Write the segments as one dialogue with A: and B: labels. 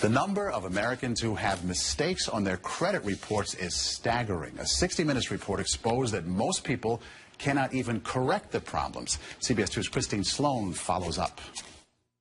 A: The number of Americans who have mistakes on their credit reports is staggering. A 60 Minutes report exposed that most people cannot even correct the problems. CBS 2's Christine Sloan follows up.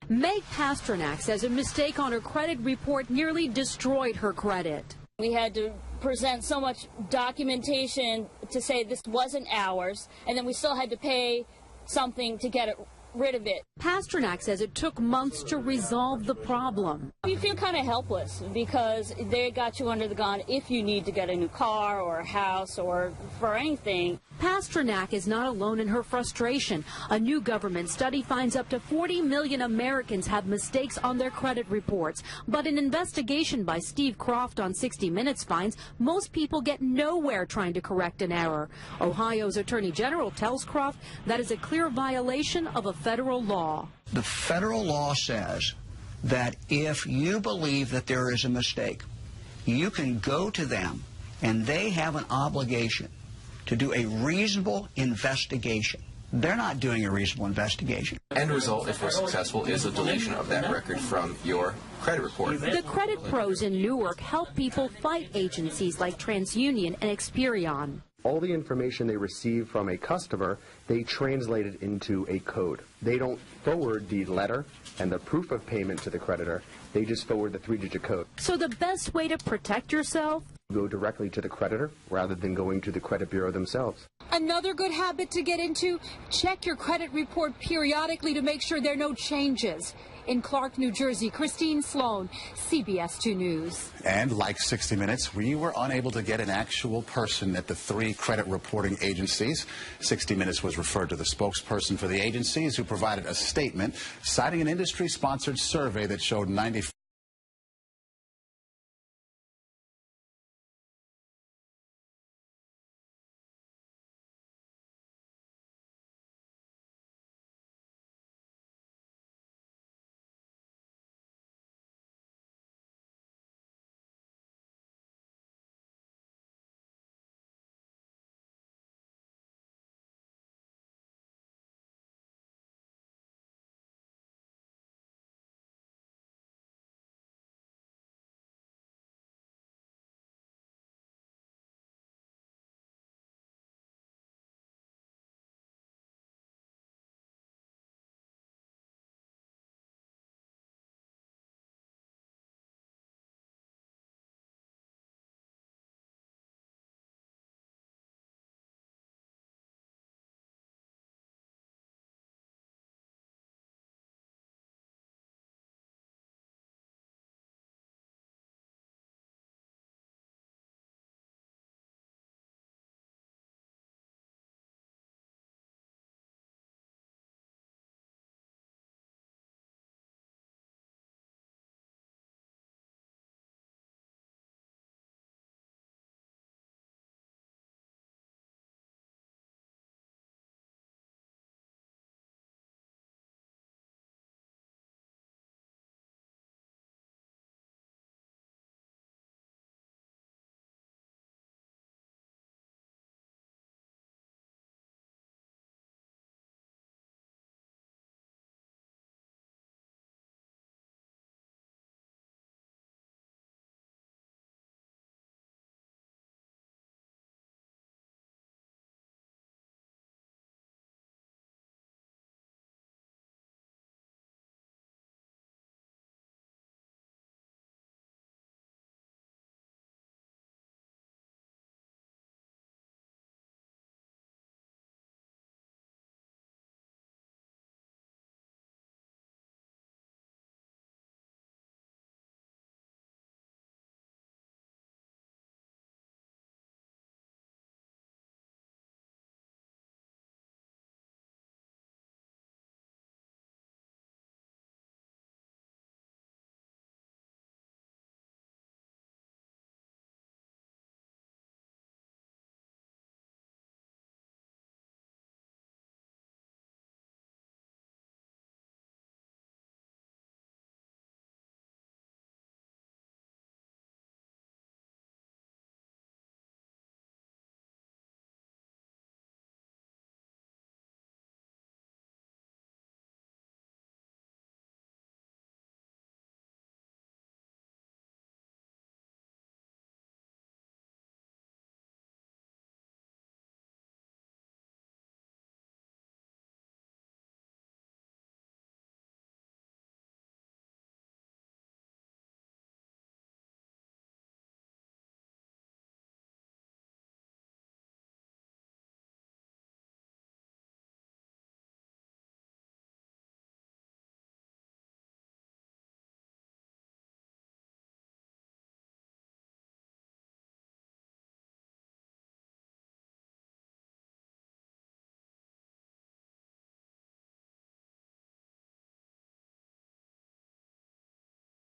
B: Meg Pasternak says a mistake on her credit report nearly destroyed her credit.
C: We had to present so much documentation to say this wasn't ours, and then we still had to pay something to get rid of it.
B: Pasternak says it took months to resolve the problem.
C: You feel kind of helpless because they got you under the gun if you need to get a new car or a house or for anything.
B: Pasternak is not alone in her frustration. A new government study finds up to 40 million Americans have mistakes on their credit reports. But an investigation by Steve Croft on 60 Minutes finds most people get nowhere trying to correct an error. Ohio's Attorney General tells Croft that is a clear violation of a federal law.
D: The federal law says that if you believe that there is a mistake, you can go to them and they have an obligation to do a reasonable investigation. They're not doing a reasonable investigation.
E: End result, if we're successful, is a deletion of that record from your credit report.
B: The credit pros in Newark help people fight agencies like TransUnion and Experian.
F: All the information they receive from a customer, they translate it into a code. They don't forward the letter and the proof of payment to the creditor. They just forward the 3-digit code.
B: So the best way to protect yourself?
F: Go directly to the creditor rather than going to the credit bureau themselves.
G: Another good habit to get into, check your credit report periodically to make sure there are no changes. In Clark, New Jersey, Christine Sloan, CBS 2 News.
A: And like 60 Minutes, we were unable to get an actual person at the 3 credit reporting agencies. 60 Minutes was referred to the spokesperson for the agencies, who provided a statement citing an industry-sponsored survey that showed 95